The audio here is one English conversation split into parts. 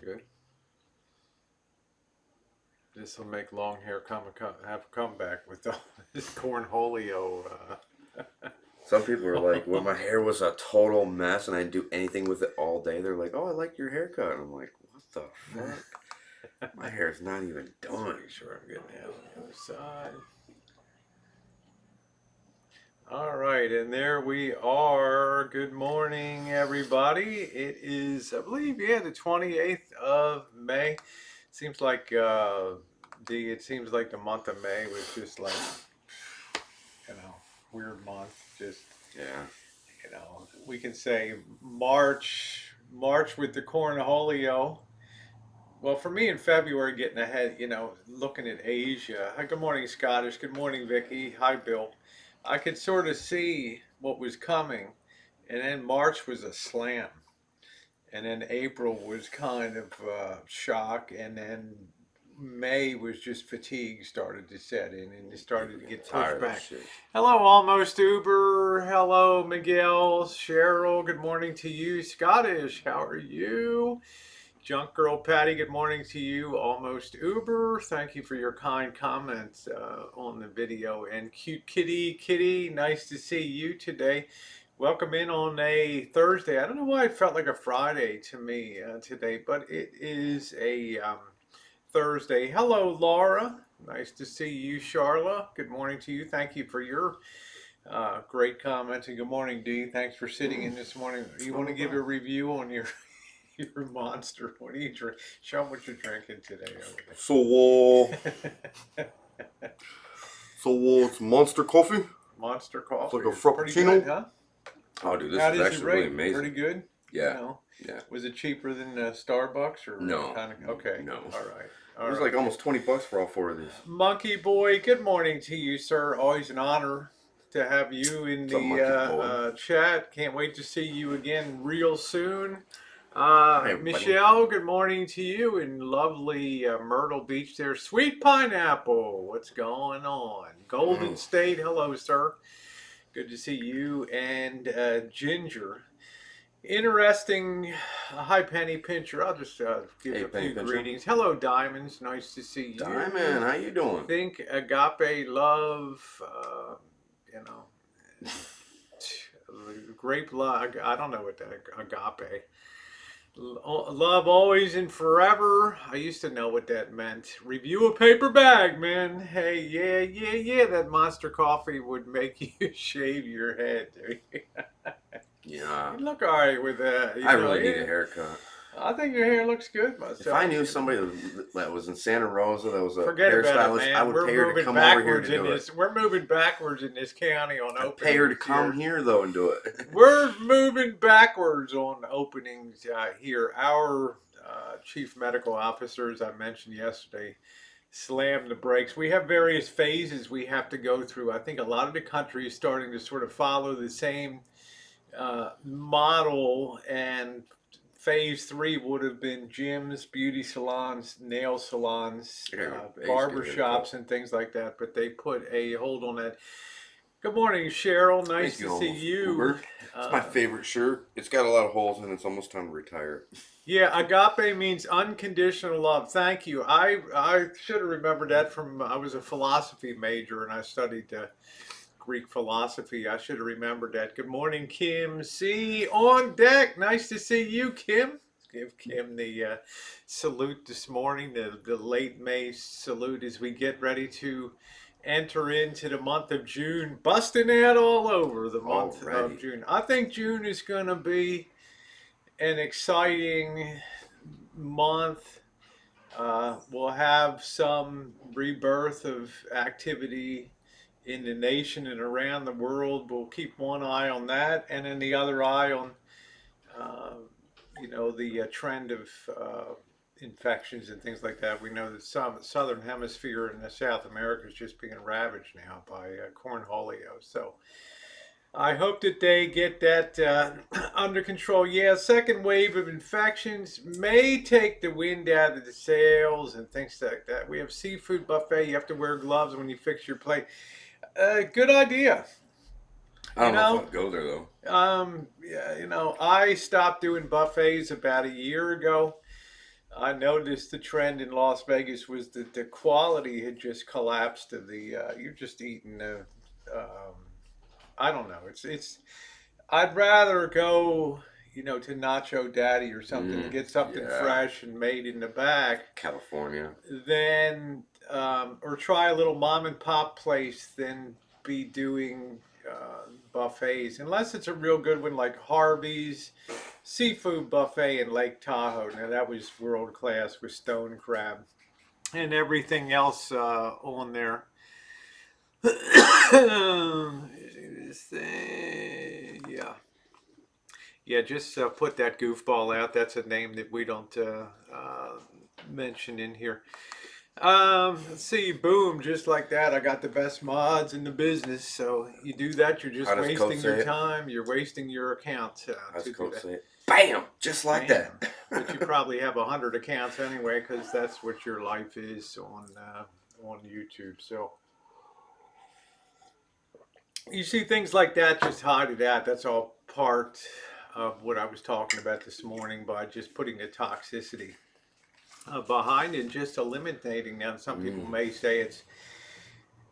good. This will make long hair have a comeback with all this cornholio. Some people are like, when my hair was a total mess and I didn't do anything with it all day, they're like, oh, I like your haircut. And I'm like, what the fuck? My hair's not even done. Pretty sure I'm getting out on the other side. All right, and there we are. Good morning, everybody. It is, I believe, yeah, the 28th of May. Seems like it seems like the month of May was just like, weird month. Just, Yeah. we can say March with the cornholio. Well, for me in February, getting ahead, looking at Asia. Hi, good morning, Scottish. Good morning, Vicky. Hi, Bill. I could sort of see what was coming, and then March was a slam, and then April was kind of shock, and then May was just fatigue started to set in, and it started People to getting get pushed tired of back. shit. Hello, Almost Uber. Hello, Miguel. Cheryl, good morning to you. Scottish, how are you? Junk Girl Patty, good morning to you. Almost Uber, thank you for your kind comments on the video. And Cute Kitty, nice to see you today. Welcome in on a Thursday. I don't know why it felt like a Friday to me today, but it is a Thursday. Hello, Laura. Nice to see you, Charla. Good morning to you. Thank you for your great comments. And good morning, Dee. Thanks for sitting in this morning. You want to give a review on your your monster? What do you drink? Show them what you're drinking today So, over it's Monster Coffee. Monster It's coffee. like a It's pretty good, Frappuccino. huh? Oh, dude, this How is does it actually really rate? amazing. Pretty good. Yeah. Yeah. Was it cheaper than Starbucks or No. kind of? Okay. No. All right. It All was right. like almost $20 for all four of these. Monkey Boy, good morning to you, sir. Always an honor to have you in What's up, the Monkey Boy? chat. Can't wait to see you again real soon. Hi, everybody. Michelle, good morning to you in lovely Myrtle Beach there. Sweet Pineapple, what's going on? Golden State, hello, sir. Good to see you. And Ginger. Interesting. Hi, Penny Pincher. I'll just give Hey, a Penny few Pincher. greetings. Hello, Diamonds. Nice to see you. Diamond, how you doing? Think agape love, you know, grape love. I don't know what that agape. Love always and forever. I used to know what that meant. Review a paper bag, man. Hey, yeah. That Monster Coffee would make you shave your head. Yeah. You look all right with that. I really need a haircut. I think your hair looks good myself. If I knew somebody that was in Santa Rosa that was a Forget about it, hairstylist, man. I would We're pay her to moving come over here backwards to in do this. it. We're moving backwards in this county on I'd openings. pay her to come here though and do it. We're moving backwards on openings here. Our chief medical officer, as I mentioned yesterday, slammed the brakes. We have various phases we have to go through. I think a lot of the country is starting to sort of follow the same model, and phase three would have been gyms, beauty salons, nail salons, barber shops, and things like that. But they put a hold on that. Good morning, Cheryl. Nice to see you. Uber. It's my favorite shirt. It's got a lot of holes in it. It's almost time to retire. Yeah, agape means unconditional love. Thank you. I should have remembered that from I was a philosophy major and I studied Greek philosophy. I should have remembered that. Good morning, Kim C. On deck. Nice to see you, Kim. Give Kim the salute this morning, the late May salute as we get ready to enter into the month of June. Busting out all over the month of June. I think June is going to be an exciting month. We'll have some rebirth of activity in the nation and around the world. We'll keep one eye on that, and then the other eye on, the trend of infections and things like that. We know that some southern hemisphere and South America is just being ravaged now by cornholio. So I hope that they get that under control. Yeah, second wave of infections may take the wind out of the sails and things like that. We have seafood buffet. You have to wear gloves when you fix your plate. Good idea. I don't know if I'd go there though. I stopped doing buffets about a year ago. I noticed the trend in Las Vegas was that the quality had just collapsed to the you're just eating um, I don't know. It's I'd rather go, to Nacho Daddy or something and get something Yeah, fresh and made in the back California. than or try a little mom and pop place than be doing buffets unless it's a real good one like Harvey's seafood buffet in Lake Tahoe. Now that was world class with stone crab and everything else on there. Yeah. Yeah, just put that goofball out. That's a name that we don't mention in here. Let's see, boom, just like that. I got the best mods in the business. So you do that, you're How just does Coach wasting say your it? time. You're wasting your account How's to do Coach that. say it? Bam! Just like Bam. that. But you probably have 100 accounts anyway, because that's what your life is on YouTube. So you see things like that, just hide it out. That's all part of what I was talking about this morning by just putting the toxicity behind and just eliminating them. Some people may say it's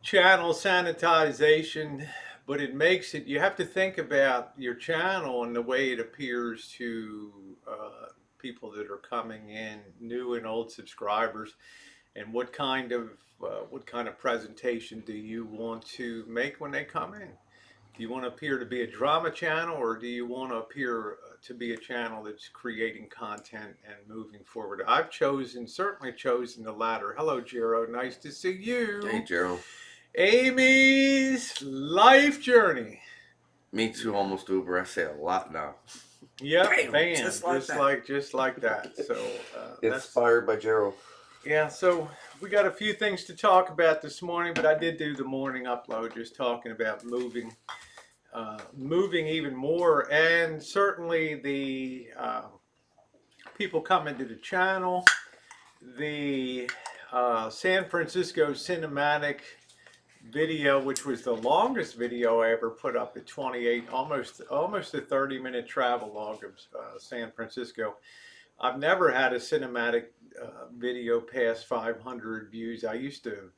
channel sanitization, but it makes it, you have to think about your channel and the way it appears to people that are coming in, new and old subscribers, and what kind of presentation do you want to make when they come in? Do you want to appear to be a drama channel, or do you want to appear to be a channel that's creating content and moving forward? I've certainly chosen the latter. Hello, Jero. Nice to see you. Hey, Gerald. Amy's life journey. Me too, almost Uber. I say a lot now. Yep, bam, just like that. So that's Inspired by Gerald. yeah. So we got a few things to talk about this morning, but I did do the morning upload, just talking about moving even more, and certainly the people coming to the channel, the San Francisco cinematic video, which was the longest video I ever put up at 28, almost a 30-minute travel log of San Francisco. I've never had a cinematic video past 500 views. I used to,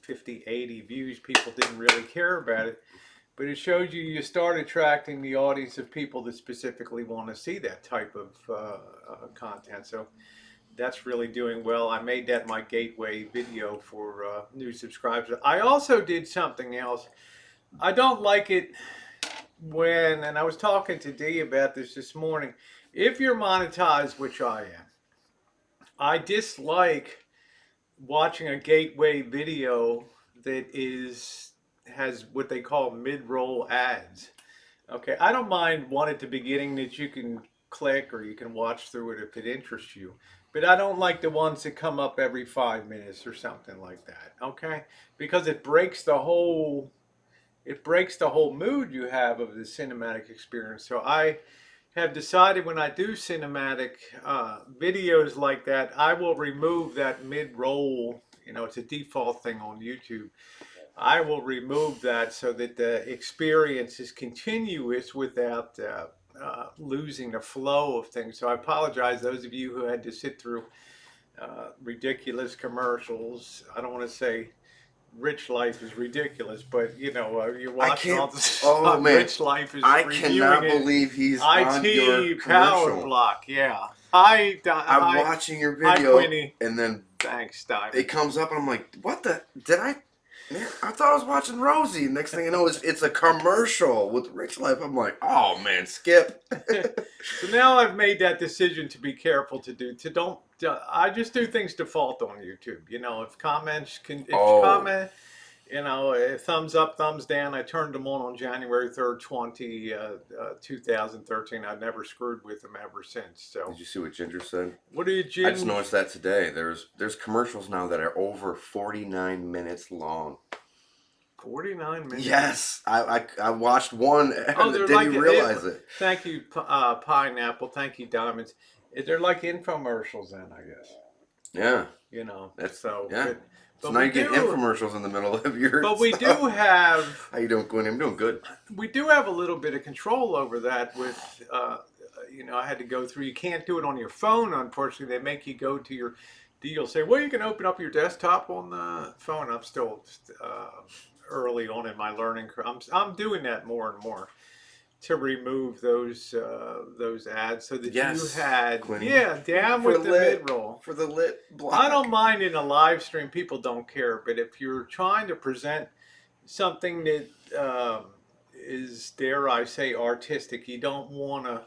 50, 80 views. People didn't really care about it. But it shows you start attracting the audience of people that specifically want to see that type of content. So that's really doing well. I made that my gateway video for new subscribers. I also did something else. I don't like it and I was talking to Dee about this morning, if you're monetized, which I am, I dislike watching a gateway video that has what they call mid-roll ads. Okay, I don't mind one at the beginning that you can click or you can watch through it if it interests you. But I don't like the ones that come up every 5 minutes or something like that. Okay? Because it breaks the whole mood you have of the cinematic experience. So I have decided when I do cinematic videos like that, I will remove that mid-roll. It's a default thing on YouTube. I will remove that so that the experience is continuous without losing the flow of things. So I apologize, those of you who had to sit through ridiculous commercials. I don't want to say Rich Life is ridiculous, but you're watching all this. Oh man, Rich Life is. I cannot believe he's on your IT Power commercial. Block. Yeah. I'm watching your video, and then thanks, Diamond. it comes up, and I'm like, "What the? Did I? Man, I thought I was watching Rosie." Next thing I know, it's a commercial with Rich Life. I'm like, "Oh man, skip." So now I've made that decision to be careful I just do things default on YouTube. If comments thumbs up, thumbs down. I turned them on January 3rd, 2013. I've never screwed with them ever since. So did you see what Ginger said? What did Ginger? I just noticed that today. There's commercials now that are over 49 minutes long. 49 minutes. Yes, I watched one and didn't like even realize it. Thank you, Pineapple. Thank you, Diamonds. They're like infomercials then, I guess. Yeah. That's so. Yeah. But So now you get infomercials in the middle of your. But we do have. How you doing, Quinn? I'm doing good. We do have a little bit of control over that with, you know, I had to go through. You can't do it on your phone, unfortunately. They make you go to your deal. Say, well, you can open up your desktop on the phone. I'm still early on in my learning curve. I'm doing that more and more to remove those ads so that you Yes, had Quinny. down For with the lit, mid roll. for the lit block. I don't mind in a live stream. People don't care, but if you're trying to present something that is, dare I say, artistic, you don't want to.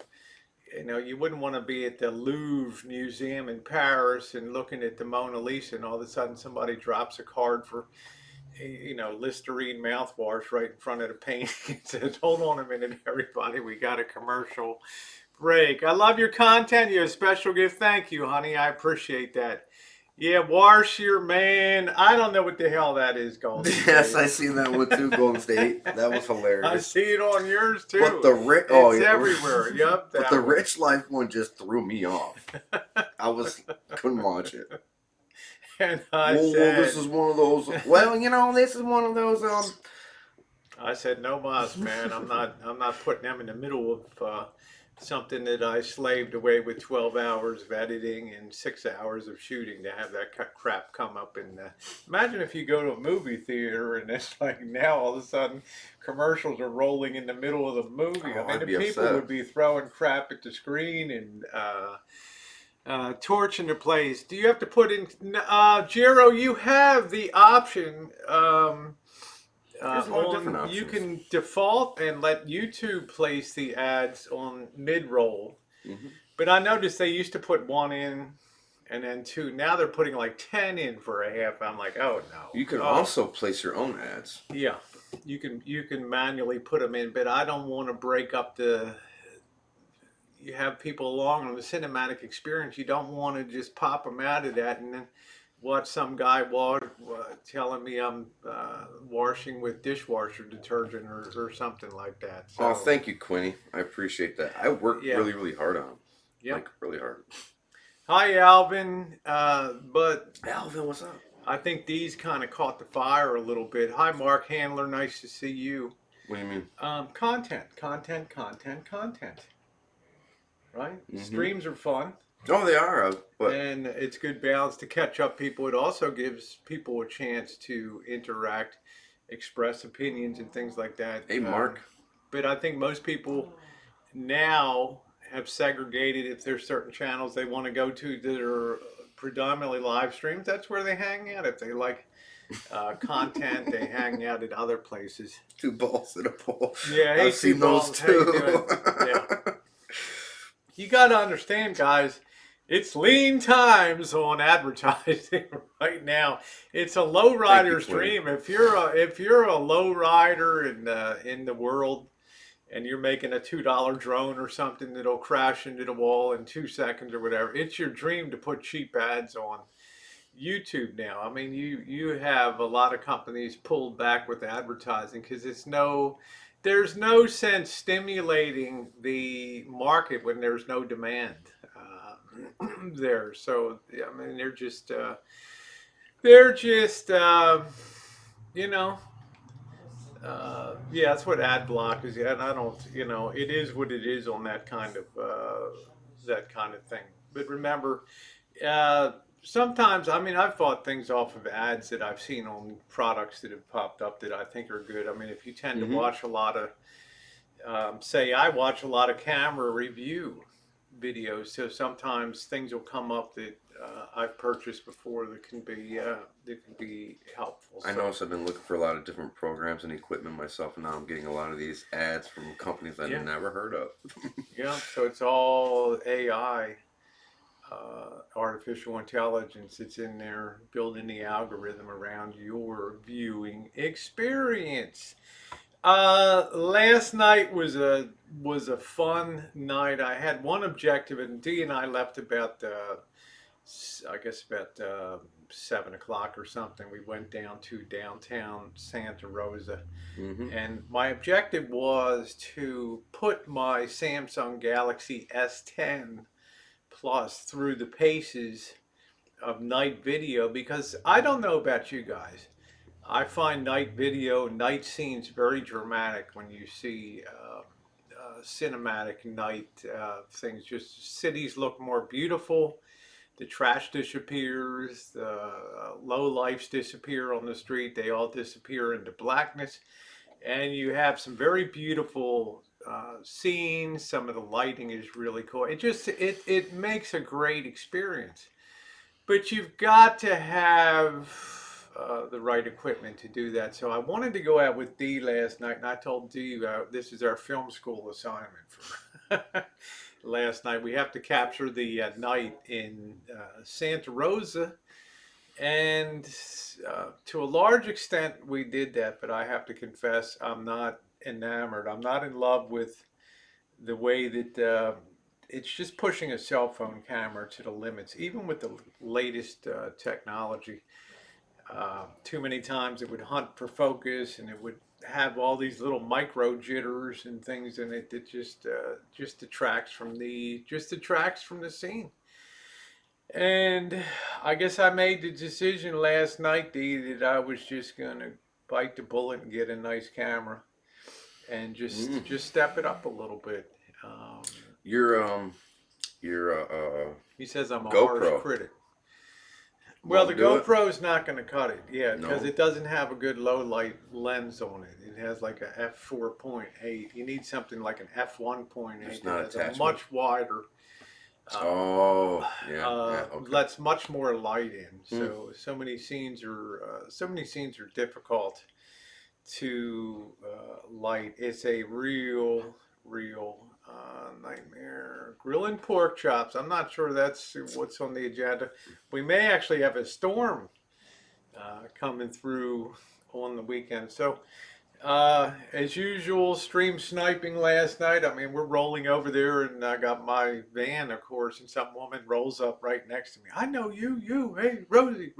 You know, you wouldn't want to be at the Louvre Museum in Paris and looking at the Mona Lisa, and all of a sudden somebody drops a card for, you know, Listerine mouthwash right in front of the painting and says, "Hold on a minute, everybody, we got a commercial break." I love your content. You're a special gift. Thank you, honey. I appreciate that. Yeah, Warshire, man. I don't know what the hell that is, Golden Yes, State. I seen that one too, Golden State. That was I hilarious. see it on yours too. But the it's everywhere. Yep. But that the one. Rich Life one just threw me off. Couldn't watch it. And I Well, said, this is one of those. Well, you know, this is one of those. I said, no mas, man. I'm not putting them in the middle of something that I slaved away with 12 hours of editing and 6 hours of shooting to have that crap come up. And imagine if you go to a movie theater and it's like now all of a sudden commercials are rolling in the middle of the movie. Oh, I mean, I'd the be people upset. would be throwing crap at the screen and torching the place. Do you have to put in, Jero? You have the option. There's a lot of different You options. can default and let YouTube place the ads on mid-roll. Mhm. But I noticed they used to put one in and then two. Now they're putting like 10 in for a half. I'm like, oh no. You can Oh, also place your own ads. yeah. You can manually put them in, but I don't want to break up the. You have people along on the cinematic experience. You don't want to just pop them out of that and then watch some guy telling me I'm washing with dishwasher detergent or something like that. So, Oh, thank you, Quinny. I appreciate that. I worked Yeah. really, really hard on them. Yep. Like, really hard. Hi, Alvin. But Alvin, what's up? I think these kind of caught the fire a little bit. Hi, Mark Handler. Nice to see you. What do you mean? Content. Right? Mhm. Streams are fun. Oh, they are. But And it's good balance to catch up people. It also gives people a chance to interact, express opinions and things like that. hey, Mark. But I think most people now have segregated if there's certain channels they want to go to that are predominantly live streams. That's where they hang out. If they like content, they hang out at other places. Two balls in a bowl. Yeah, hey, I've seen two those balls. How you too. doing? Yeah. You got to understand, guys, it's lean times on advertising right now. It's a low rider stream. If you're a low rider in the world and you're making a $2 drone or something that'll crash into the wall in 2 seconds or whatever, it's your dream to put cheap ads on YouTube now. I mean, you have a lot of companies pulled back with advertising because there's no sense stimulating the market when there's no demand there. So I mean, they're just you know, yeah, that's what ad block is. Yeah, and I don't, you know, it is what it is on that kind of thing. But remember, sometimes, I mean, I've bought things off of ads that I've seen on products that have popped up that I think are good. I mean, if you tend to watch a lot of, say, I watch a lot of camera review videos, so sometimes things will come up that I've purchased before that can be helpful. I noticed I've been looking for a lot of different programs and equipment myself, and now I'm getting a lot of these ads from companies I've never heard of. Yeah, so it's all AI. Artificial intelligence. It's in there building the algorithm around your viewing experience. Last night was a fun night. I had one objective, and Dee and I left about I guess about 7 o'clock or something. We went down to downtown Santa Rosa, and my objective was to put my Samsung Galaxy S10 Plus through the paces of night video, because I don't know about you guys. I find night scenes very dramatic when you see cinematic night things. Just cities look more beautiful. The trash disappears. The low lifes disappear on the street. They all disappear into blackness, and you have some very beautiful scenes. Some of the lighting is really cool. It makes a great experience. But you've got to have the right equipment to do that. So I wanted to go out with Dee last night, and I told Dee this is our film school assignment for last night. We have to capture the night in Santa Rosa, and to a large extent we did that. But I have to confess, I'm not enamored. I'm not in love with the way that it's just pushing a cell phone camera to the limits, even with the latest technology. Too many times it would hunt for focus, and it would have all these little micro jitters and things in it that just detracts from the scene. And I guess I made the decision last night, Dee, that I was just gonna bite the bullet and get a nice camera and just step it up a little bit. Um, Your he says I'm a harsh GoPro critic. Well, the won't do it. GoPro is not going to cut it, yeah, because No, it doesn't have a good low light lens on it. It has like a f4.8. You need something like an f1.8 there's that not has a attachment. much wider, Oh, yeah, okay. lets much more light in. Hmm. So many scenes are difficult to light. It's a real nightmare. Grilling pork chops. I'm not sure that's what's on the agenda. We may actually have a storm coming through on the weekend. So, as usual, stream sniping last night. I mean, we're rolling over there, and I got my van, of course, and some woman rolls up right next to me. I know you, hey, Rosie.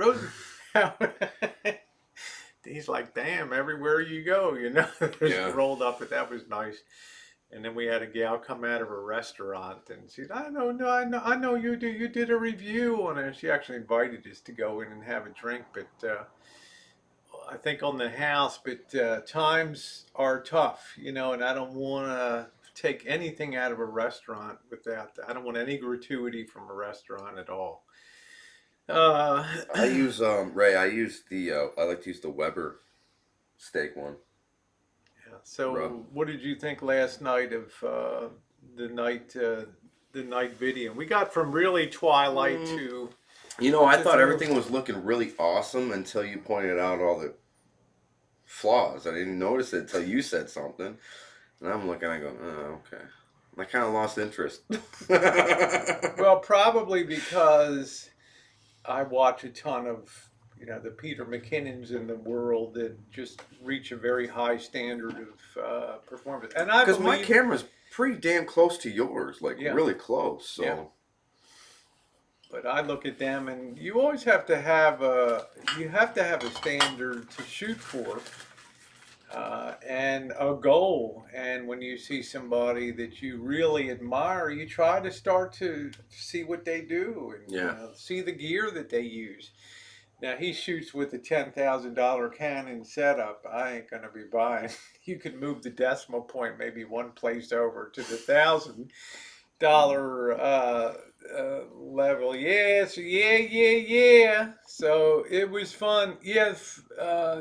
He's like, damn, everywhere you go, there's Yeah. rolled up, but that was nice. And then we had a gal come out of a restaurant, and she said, I know you do. You did a review on it. She actually invited us to go in and have a drink, but I think on the house. But times are tough, and I don't want to take anything out of a restaurant without. I don't want any gratuity from a restaurant at all. Uh, I use Ray. I like to use the Weber steak one. Yeah. Raw. So, what did you think last night of the night the night video? We got from really twilight Mm, to I thought through. everything was looking really awesome until you pointed out all the flaws. I didn't notice it until you said something, and I'm looking. I go, oh, okay. I kind of lost interest. Well, probably because I watch a ton of the Peter McKinnons in the world that just reach a very high standard of performance, and I Because my believe, camera's pretty damn close to yours, like yeah, really close. yeah. So But I look at them, and you always have to have a standard to shoot for, and a goal. And when you see somebody that you really admire, you try to start to see what they do and yeah. see the gear that they use. Now he shoots with a $10,000 Canon setup. I ain't gonna be buying. You could move the decimal point maybe one place over to the $1,000 level. Yes, yeah. So it was fun. Yes,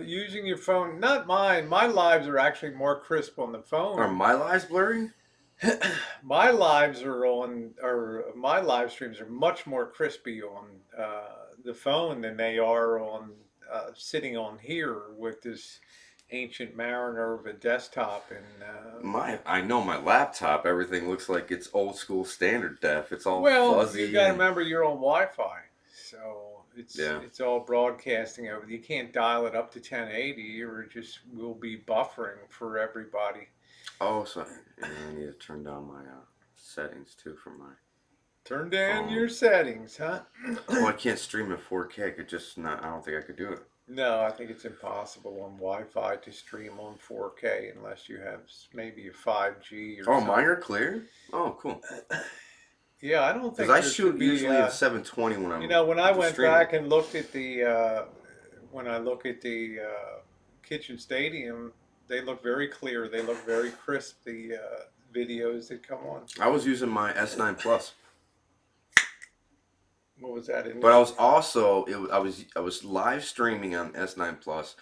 using your phone. Not mine. My lives are actually more crisp on the Are phone. my lives blurry? My lives are on, or my live streams are much more crispy on the phone than they are on sitting on here with this ancient mariner of a desktop. And I know my laptop. Everything looks like it's old school standard def. It's all well, you fuzzy got to and remember you're on Wi-Fi, so yeah. it's all broadcasting over. You can't dial it up to 1080, or it just will be buffering for everybody. Oh, so yeah, I need to turn down my settings too for my Turn down phone. your settings, huh? Well, I can't stream in 4K. I could just not. I don't think I could do it. No, I think it's impossible on Wi-Fi to stream on 4K unless you have maybe a 5G or Oh, something. mine are clear. Oh, cool. Yeah, I don't think Because I there shoot should be. usually at 720 when I'm. When I just went streaming. back and looked at when I look at the Kitchen Stadium, they look very clear. They look very crisp. The videos that come on? I was using my S9 Plus. What was that in? But I was also I was live streaming on S9 Plus,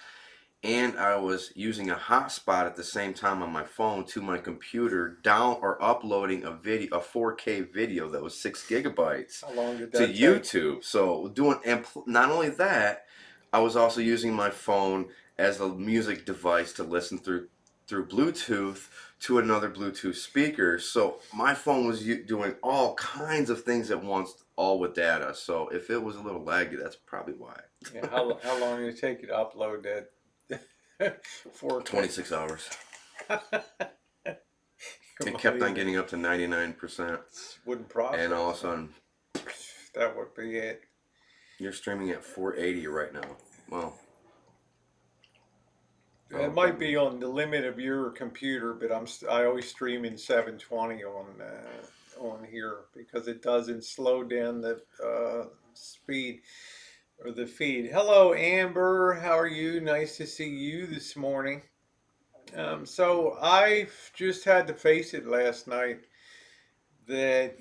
and I was using a hotspot at the same time on my phone to my computer, down or uploading a 4K video that was 6 gigabytes How long did to that take? YouTube. So doing, and not only that, I was also using my phone as a music device to listen through Bluetooth to another Bluetooth speaker. So my phone was doing all kinds of things at once, all with data. So if it was a little laggy, that's probably why. Yeah, how long did it take you to upload that 4K? 26 hours. It kept on getting up to 99%, Wouldn't process. and all of a sudden, that would be it. you're streaming at 480 right now. Well, It might be on the limit of your computer, but I always stream in 720 on here because it doesn't slow down the speed or the feed. Hello, Amber. How are you? Nice to see you this morning. So I just had to face it last night that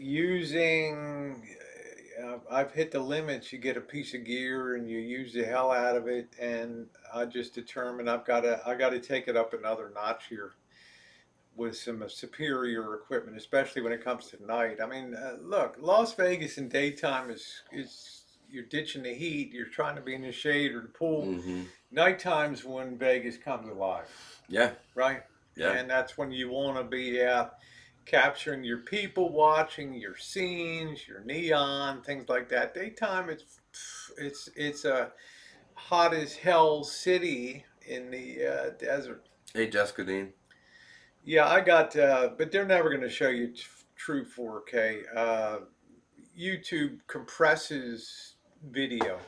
I've hit the limits. You get a piece of gear and you use the hell out of it, and I just determined I got to take it up another notch here with some superior equipment, especially when it comes to night. I mean, look, Las Vegas in daytime is you're ditching the heat. You're trying to be in the shade or the pool. mm-hmm. Nighttime's when Vegas comes alive. Yeah. Right? Yeah. And that's when you want to be out capturing your people watching, your scenes, your neon, things like that. Daytime, it's a hot as hell city in the desert. Hey, Jessica Dean. Yeah, I got, but they're never going to show you true 4K. YouTube compresses video.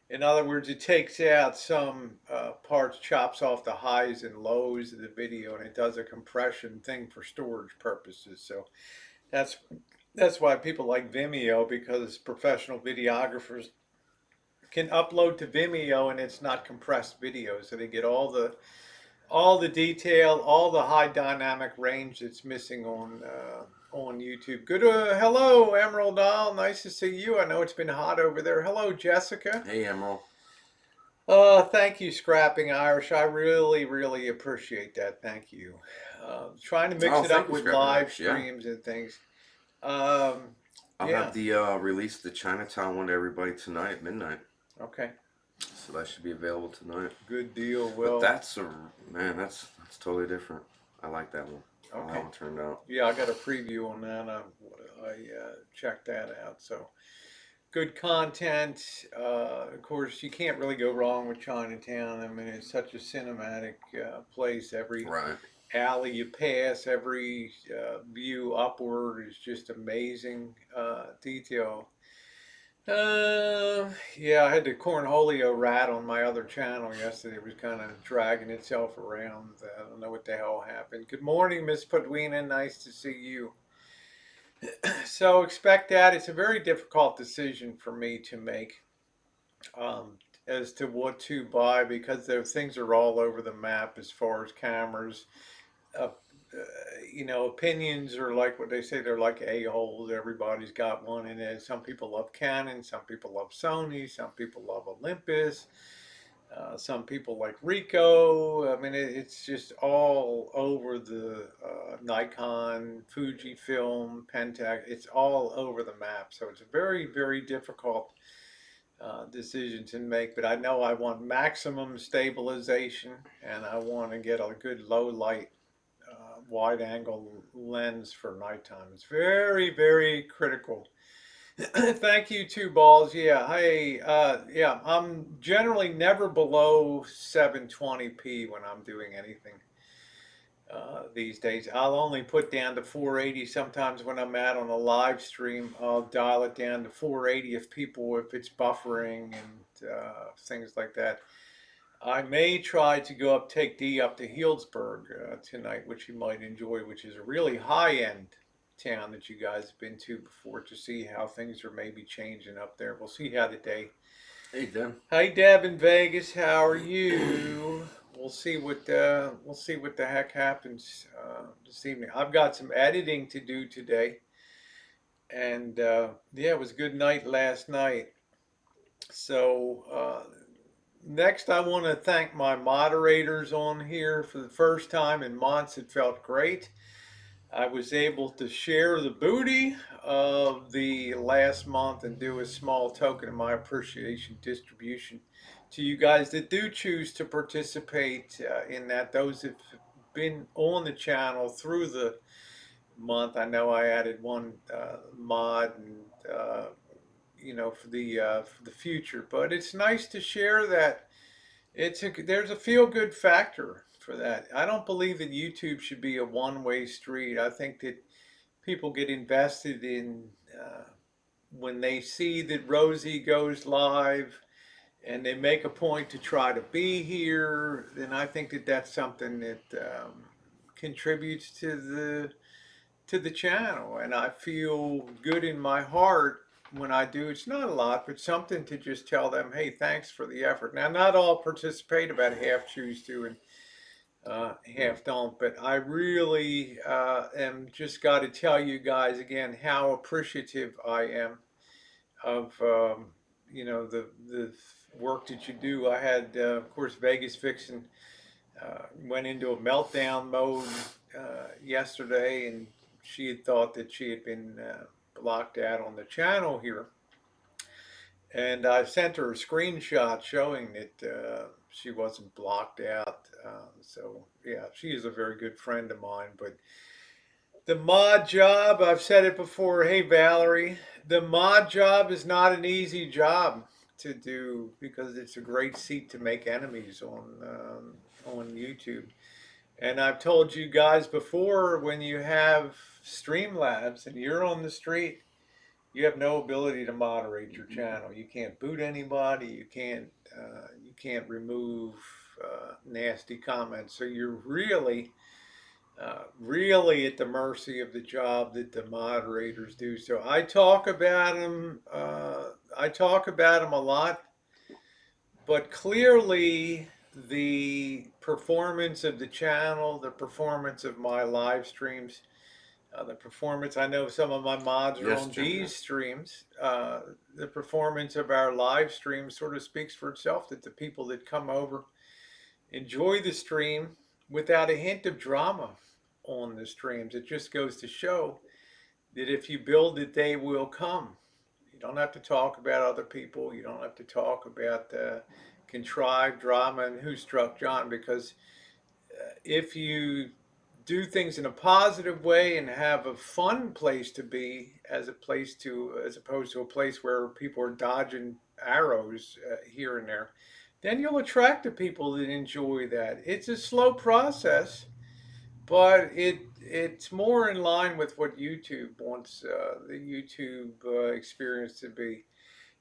In other words, it takes out some parts, chops off the highs and lows of the video, and it does a compression thing for storage purposes. So that's why people like Vimeo, because professional videographers can upload to Vimeo and it's not compressed video, so they get all the detail, all the high dynamic range that's missing on YouTube. Good, hello, Emerald Doll. Nice to see you. I know it's been hot over there. Hello, Jessica. Hey, Emerald. Thank you, Scrapping Irish. I really, really appreciate that. Thank you. Trying to mix it up with live streams and things. I'll have the release the Chinatown one to everybody tonight at midnight. Okay. So that should be available tonight. Good deal. Well, but that's totally different. I like that one. Okay. How it turned out. Yeah, I got a preview on that. I checked that out. So good content. Of course, you can't really go wrong with Chinatown. I mean, it's such a cinematic place. Every alley you pass, every view upward is just amazing detail. Yeah, I had the Cornholio rat on my other channel yesterday. It was kind of dragging itself around. I don't know what the hell happened. Good morning, Miss Padwina. Nice to see you. So expect that. It's a very difficult decision for me to make as to what to buy, because things are all over the map as far as cameras. You know, opinions are like what they say, they're like a-holes. Everybody's got one in it. Some people love Canon, some people love Sony, some people love Olympus, some people like Ricoh. I mean, it's just all over the Nikon, Fujifilm, Pentax. It's all over the map. So it's a very, very difficult decision to make. But I know I want maximum stabilization, and I want to get a good low light wide angle lens for nighttime. It's very, very critical. Thank you, Two Balls. Yeah, hey, yeah, I'm generally never below 720p when I'm doing anything these days. I'll only put down to 480 sometimes when I'm out on a live stream. I'll dial it down to 480 if it's buffering and things like that. I may try to take D up to Healdsburg tonight, which you might enjoy, which is a really high-end town that you guys have been to before, to see how things are maybe changing up there. We'll see how the day Hey, Dan. Hi, Deb in Vegas. How are you? We'll see what the heck happens this evening. I've got some editing to do today, and yeah, it was a good night last night. So next, I want to thank my moderators on here for the first time in months. It felt great. I was able to share the booty of the last month and do a small token of my appreciation distribution to you guys that do choose to participate in that. Those that have been on the channel through the month. I know I added one mod and for the future, but it's nice to share that there's a feel good factor for that. I don't believe that YouTube should be a one-way street. I think that people get invested in when they see that Rosie goes live and they make a point to try to be here, then I think that that's something that contributes to the channel, and I feel good in my heart when I do. It's not a lot, but something to just tell them, hey, thanks for the effort. Now, not all participate, about half choose to, and half don't, but I really am just got to tell you guys again how appreciative I am of the work that you do. I had, of course, Vegas Vixen went into a meltdown mode yesterday, and she had thought that she had been blocked out on the channel here. And I sent her a screenshot showing that she wasn't blocked out. So, yeah, she is a very good friend of mine. But the mod job, I've said it before. Hey, Valerie, the mod job is not an easy job to do because it's a great seat to make enemies on YouTube. And I've told you guys before, when you have Streamlabs and you're on the street, you have no ability to moderate your channel. You can't boot anybody. You can't remove nasty comments. So you're really at the mercy of the job that the moderators do. So I talk about them. I talk about them a lot, but clearly the performance of the channel, the performance of my live streams, the performance, I know some of my mods are Yes, on John. these streams. The performance of our live stream sort of speaks for itself, that the people that come over enjoy the stream without a hint of drama on the streams. It just goes to show that if you build it, they will come. You don't have to talk about other people. You don't have to talk about contrived drama and who struck John, because if you do things in a positive way and have a fun place to be, as opposed to a place where people are dodging arrows here and there, then you'll attract the people that enjoy that. It's a slow process, but it's more in line with what YouTube wants the YouTube experience to be.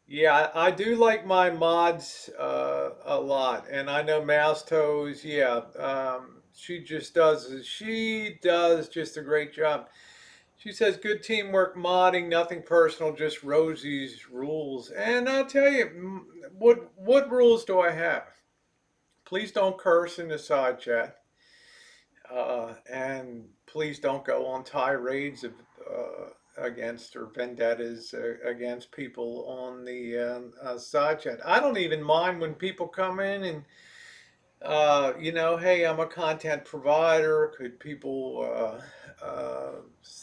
Yeah, I do like my mods a lot, and I know Mouse Toes. Yeah, she does just a great job. She says good teamwork modding, nothing personal, just Rosie's rules. And I'll tell you, what rules do I have? Please don't curse in the side chat. And please don't go on tirades against or vendettas against people on the side chat. I don't even mind when people come in and, hey, I'm a content provider. Could people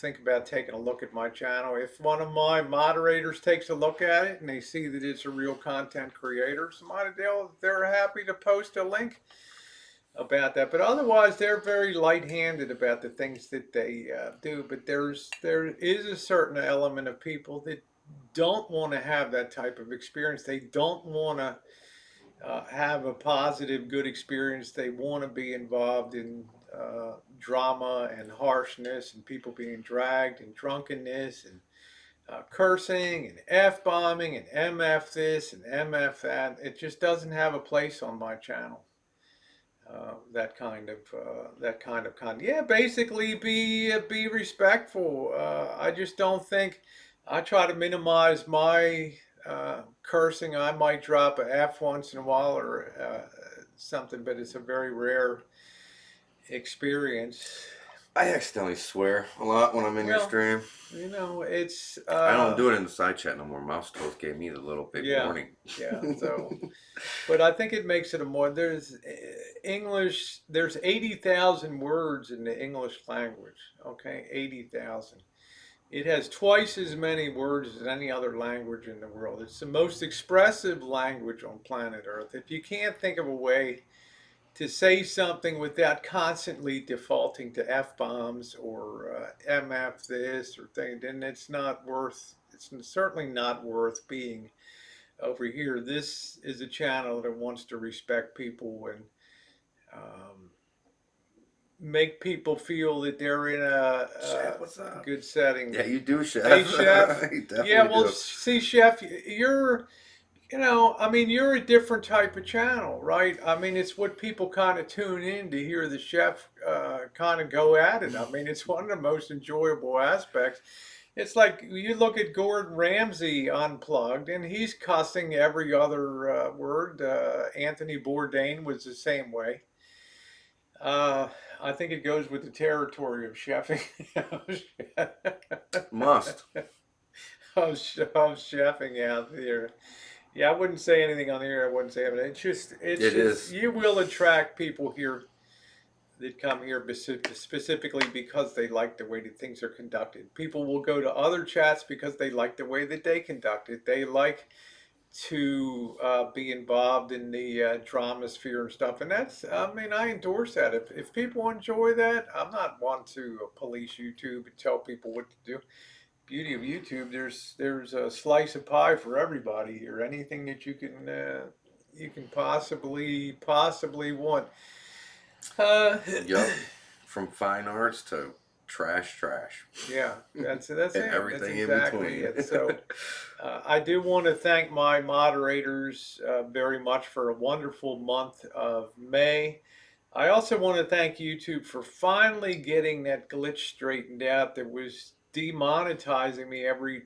think about taking a look at my channel? If one of my moderators takes a look at it and they see that it's a real content creator, they're happy to post a link about that. But otherwise, they're very light-handed about the things that they do. But there is a certain element of people that don't want to have that type of experience. They don't want to have a positive, good experience. They want to be involved in drama and harshness and people being dragged and drunkenness and cursing and F-bombing and MF this and MF that. It just doesn't have a place on my channel. That kind of content. Yeah, basically be respectful. I just don't think I try to minimize my cursing. I might drop a F once in a while or something, but it's a very rare experience. I accidentally swear a lot when I'm in your Well, stream. it's I don't do it in the side chat no more. Mouse Toast gave me the little big yeah, warning. yeah. So, but I think it makes it a more there's English. There's 80,000 words in the English language. Okay, 80,000. It has twice as many words as any other language in the world. It's the most expressive language on planet Earth. If you can't think of a way to say something without constantly defaulting to F bombs or MF this or thing, then it's not worth. It's certainly not worth being over here. This is a channel that wants to respect people and um, make people feel that they're in Chef, what's up? good setting. Yeah, you do, Chef. Hey, Chef. You definitely Yeah, well, do. see, Chef, you're, I mean, you're a different type of channel, right? I mean, it's what people kind of tune in to hear the chef kind of go at it. I mean, it's one of the most enjoyable aspects. It's like you look at Gordon Ramsay unplugged, and he's cussing every other word. Anthony Bourdain was the same way. Uh, I think it goes with the territory of chefing. Must. Of chefing out there. Yeah, I wouldn't say anything on the air. I wouldn't say it. It It's just, is. you will attract people here that come here specifically because they like the way that things are conducted. People will go to other chats because they like the way that they conduct it. They like to be involved in the drama sphere and stuff. And that's, I mean, I endorse that. If people enjoy that, I'm not one to police YouTube and tell people what to do. Beauty of YouTube, there's a slice of pie for everybody here. Anything that you can possibly want. Uh, Yup. From fine arts to trash. yeah, that's And it. That's everything in exactly between. it. So I do want to thank my moderators very much for a wonderful month of May. I also want to thank YouTube for finally getting that glitch straightened out that was demonetizing me every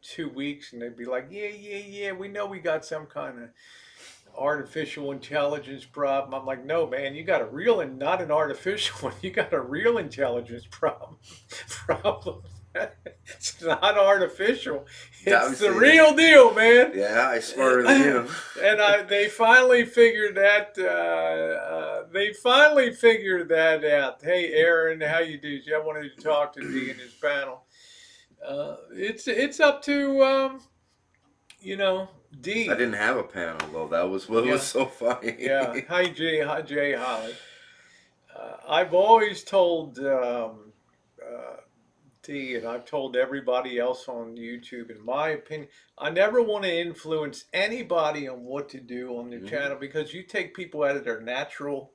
2 weeks, and they'd be like, yeah, we know we got some kind of artificial intelligence problem. I'm like, no, man, you got a real and not an artificial one. You got a real intelligence problem. Problem. It's not artificial. It's the Obviously, real deal, man. yeah, I smarter than you. And they finally figured that. They finally figured that out. Hey, Aaron, how you do? I wanted to talk to D in his panel. It's up to D. I didn't have a panel though. That was what Yeah. was so funny. Yeah. Hi, Jay Holly. I've always told D, and I've told everybody else on YouTube, in my opinion, I never want to influence anybody on what to do on their channel, because you take people out of their natural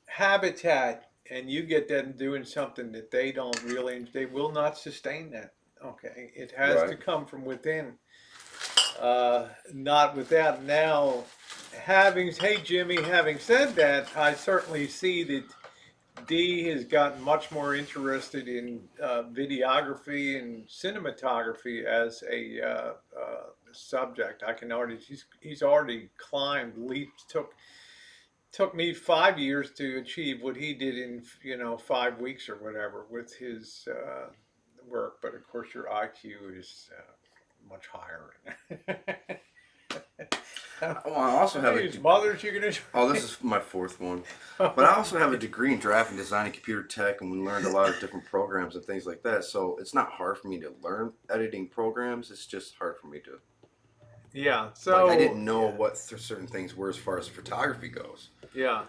habitat and you get them doing something that they will not sustain that. Okay. It has to Right. come from within. Not without. Now, hey Jimmy, having said that, I certainly see that D has gotten much more interested in videography and cinematography as a subject. I can already he's already climbed leaps. Took me 5 years to achieve what he did in 5 weeks or whatever with his work. But of course, your IQ is much higher. Well, I also have His mothers you're gonna. Oh, this is my fourth one. But I also have a degree in graphic design and computer tech, and we learned a lot of different programs and things like that. So it's not hard for me to learn editing programs. It's just hard for me to. Yeah. So Like, I didn't know what certain things were as far as photography goes. Yeah.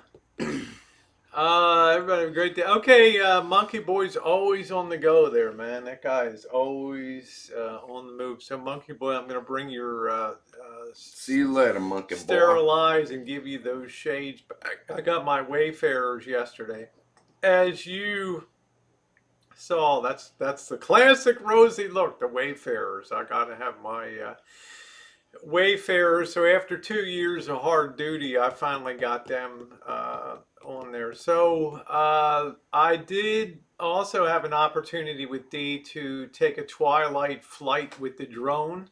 Everybody have a great day. Okay, Monkey Boy's always on the go there, man. That guy is always on the move. So, Monkey Boy, I'm going to bring your See you later, monkey boy. sterilize and give you those shades back. I got my Wayfarers yesterday. As you saw, that's the classic rosy look, the Wayfarers. I got to have my Wayfarers. So after 2 years of hard duty, I finally got them on there. So I did also have an opportunity with D to take a twilight flight with the drone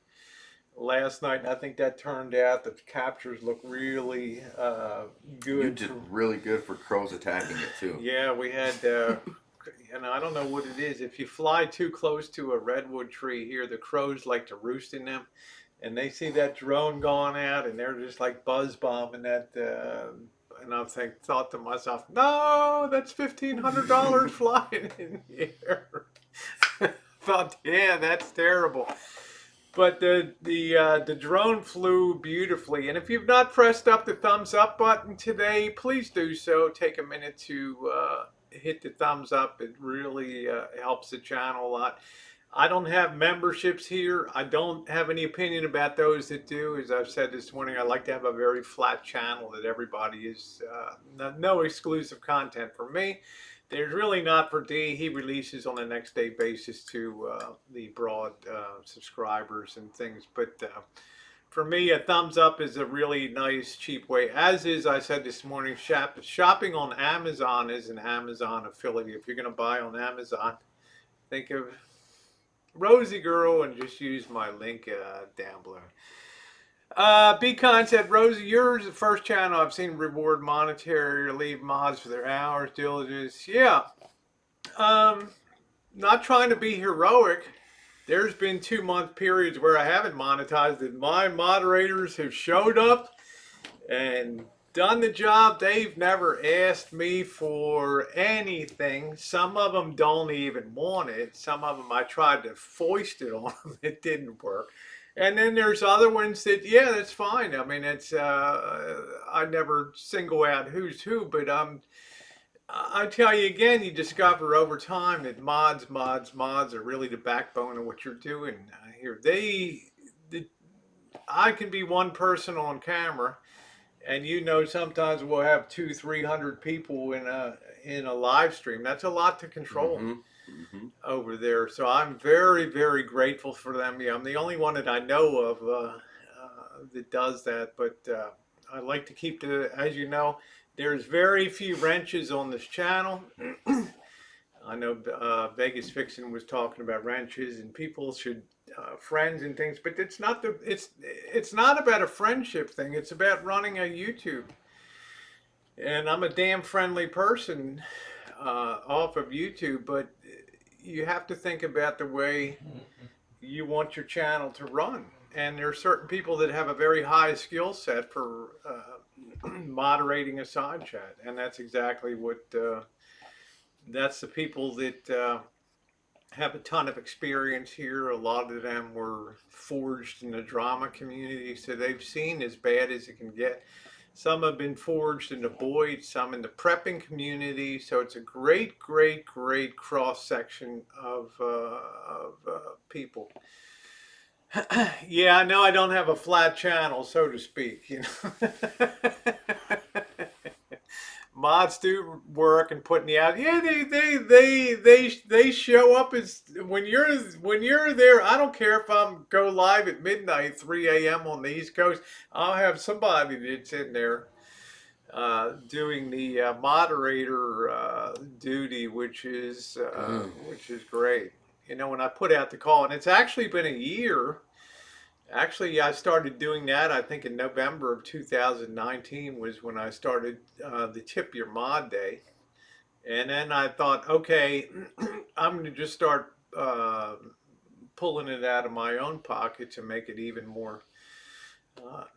last night, and I think that turned out that the captures look really You good. did really good for crows attacking it too. Yeah, we had, and I don't know what it is. If you fly too close to a redwood tree here, the crows like to roost in them, and they see that drone going out, and they're just like buzz bombing that. And thought to myself, no, that's $1,500 flying in here. Thought, yeah, that's terrible. But the drone flew beautifully, and if you've not pressed up the thumbs up button today, please do so. Take a minute to hit the thumbs up. It really helps the channel a lot. I don't have memberships here. I don't have any opinion about those that do. As I've said this morning, I like to have a very flat channel that everybody is no exclusive content for me. There's really not for D. He releases on a next day basis to the broad subscribers and things. But for me, a thumbs up is a really nice, cheap way. As is, I said this morning, shopping on Amazon is an Amazon affiliate. If you're going to buy on Amazon, think of Rosie Girl and just use my link down below. B-Con said, Rosie, yours is the first channel I've seen reward monetary or leave mods for their hours, diligence. Yeah. Not trying to be heroic. There's been 2-month periods where I haven't monetized it. My moderators have showed up and done the job. They've never asked me for anything. Some of them don't even want it. Some of them I tried to foist it on them. It didn't work. And then there's other ones that, yeah, that's fine. I mean, it's I never single out who's who, but I tell you again, you discover over time that mods are really the backbone of what you're doing here. I can be one person on camera, and sometimes we'll have 200-300 people in a live stream. That's a lot to control. Over there. So I'm very, very grateful for them. Yeah, I'm the only one that I know of that does that, but I like to keep as you know, there's very few wrenches on this channel. I know Vegas Fiction was talking about wrenches and people should friends and things, but it's not about a friendship thing. It's about running a YouTube. And I'm a damn friendly person off of YouTube, but you have to think about the way you want your channel to run. And there are certain people that have a very high skill set for moderating a side chat. And that's exactly what, that's the people that have a ton of experience here. A lot of them were forged in the drama community, so they've seen as bad as it can get. Some have been forged in the Boyd, some in the prepping community. So it's a great, great, great cross section of people. Yeah, I know I don't have a flat channel, so to speak. Mods do work and putting the out. Yeah, they show up as when you're there. I don't care if I'm go live at midnight, 3 a.m. on the East Coast. I'll have somebody that's in there doing the moderator duty, which is great. When I put out the call, and it's actually been a year. Actually, I started doing that, I think in November of 2019 was when I started the Tip Your Mod Day. And then I thought, okay, I'm going to just start pulling it out of my own pocket to make it even more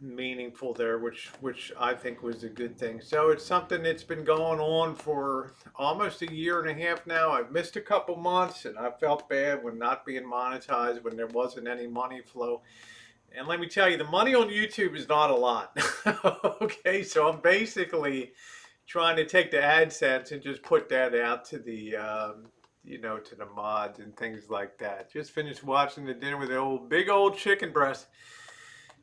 meaningful there, which I think was a good thing. So it's something that's been going on for almost a year and a half now. I've missed a couple months, and I felt bad when not being monetized, when there wasn't any money flow. And let me tell you, the money on YouTube is not a lot. Okay, so I'm basically trying to take the AdSense and just put that out to the, to the mods and things like that. Just finished watching the dinner with the big old chicken breast.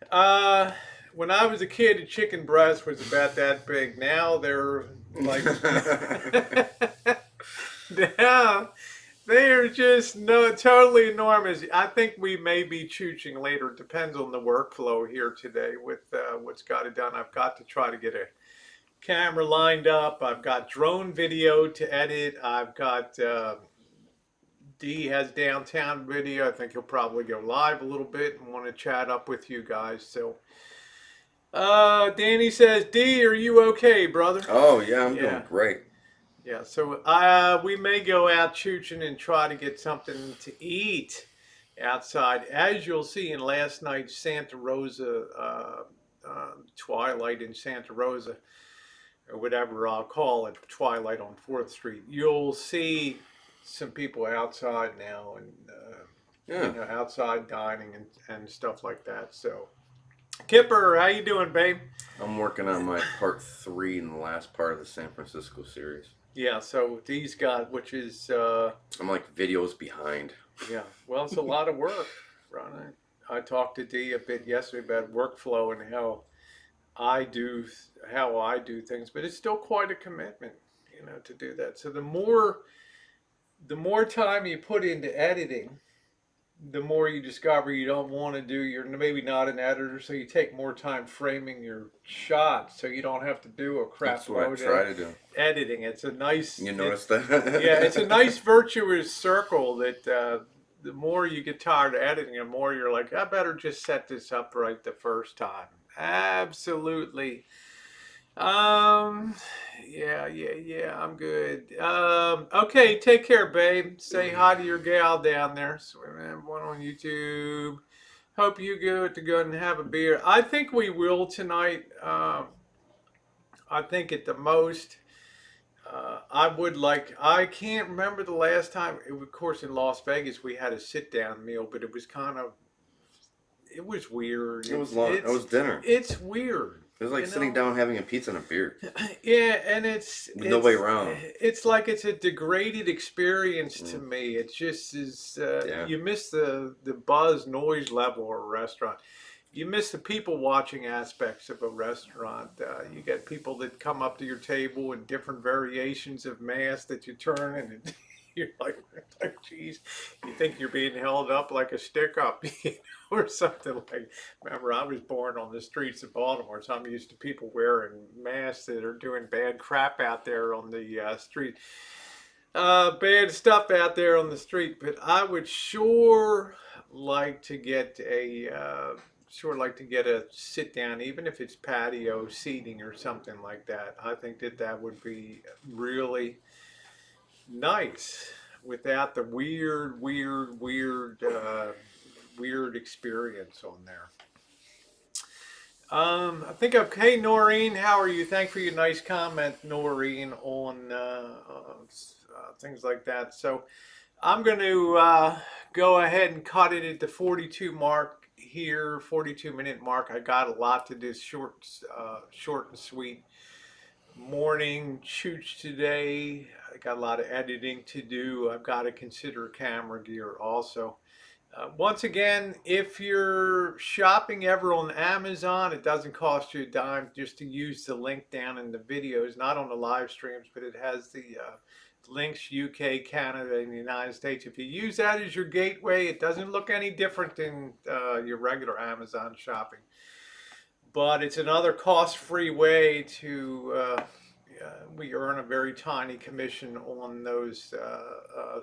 When I was a kid, a chicken breast was about that big. Now they're like, now they're just totally enormous. I think we may be chooching later. It depends on the workflow here today with what's got it done. I've got to try to get a camera lined up. I've got drone video to edit. I've got D has downtown video. I think he'll probably go live a little bit and want to chat up with you guys. So, Danny says, D, are you okay, brother? Oh yeah, I'm Yeah. doing great. Yeah, so we may go out chooching and try to get something to eat outside. As you'll see in last night's Santa Rosa Twilight in Santa Rosa, or whatever I'll call it, Twilight on 4th Street, you'll see some people outside now and Yeah. you know, outside dining and stuff like that. So, Kipper, how you doing, babe? I'm working on my part 3 in the last part of the San Francisco series. Yeah, so D's got, which is I'm like videos behind. yeah, well, it's a lot of work, Ron. I talked to Dee a bit yesterday about workflow and I do how I do things, but it's still quite a commitment, you know, to do that. So the more time you put into editing, the more you discover you don't want to do. You're maybe not an editor, so you take more time framing your shots, so you don't have to do a crap That's what I load try of to do. editing. It's a nice. You notice that? Yeah, it's a nice virtuous circle that the more you get tired of editing, the more you're like, I better just set this up right the first time. Absolutely. Yeah, I'm good. Okay, take care, babe. Say hi to your gal down there. So, one on YouTube. Hope you get to go and have a beer. I think we will tonight. I think at the most, I can't remember the last time, of course, in Las Vegas, we had a sit down meal, but it was it was weird. It was long. It was dinner. It's weird. It was like you sitting know? down having a pizza and a beer. Yeah, and With no way it's around. it's like it's a degraded experience to me. It just is. Yeah. You miss the buzz noise level of a restaurant. You miss the people watching aspects of a restaurant. You get people that come up to your table in different variations of mask that you turn and you're like, geez, you think you're being held up like a stick up, you know, or something like. Remember, I was born on the streets of Baltimore, so I'm used to people wearing masks that are doing bad crap out there on the street. Bad stuff out there on the street, but I would sure like to get a sit down, even if it's patio seating or something like that. I think that would be really nice without the weird experience on there. I think okay, Noreen, how are you? Thanks for your nice comment, Noreen, on things like that. So I'm going to go ahead and cut it at the 42 mark here, 42-minute mark. I got a lot to do, short and sweet morning shoots today. I got a lot of editing to do. I've got to consider camera gear also. Once again, if you're shopping ever on Amazon, it doesn't cost you a dime just to use the link down in the videos, not on the live streams, but it has the links UK, Canada, and the United States. If you use that as your gateway, it doesn't look any different than your regular Amazon shopping. But it's another cost-free way to, we earn a very tiny commission on those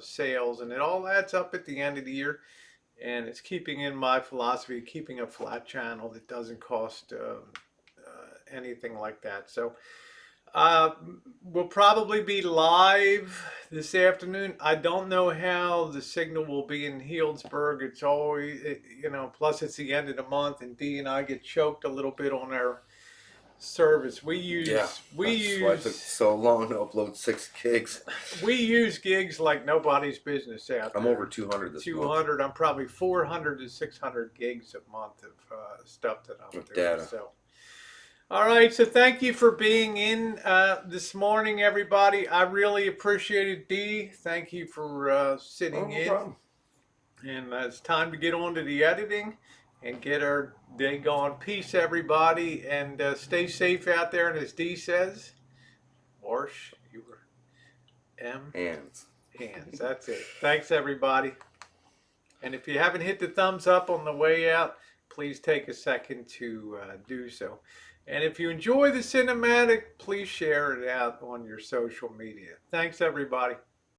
sales, and it all adds up at the end of the year. And it's keeping in my philosophy, keeping a flat channel that doesn't cost anything like that. So we'll probably be live this afternoon. I don't know how the signal will be in Healdsburg. It's always, you know, plus it's the end of the month, and Dee and I get choked a little bit on our service. We use That's why it took so long to upload 6 gigs. We use gigs like nobody's business out there. I'm over 200 this 200. month. I'm probably 400 to 600 gigs a month of stuff that I'm With doing. data. So, all right. So thank you for being in this morning, everybody. I really appreciate it, Dee. Thank you for sitting in. Problem. And it's time to get on to the editing and get our day going. Peace, everybody, and stay safe out there. And as Dee says, wash your Hands. hands. That's it. Thanks, everybody. And if you haven't hit the thumbs up on the way out, please take a second to do so. And if you enjoy the cinematic, please share it out on your social media. Thanks, everybody.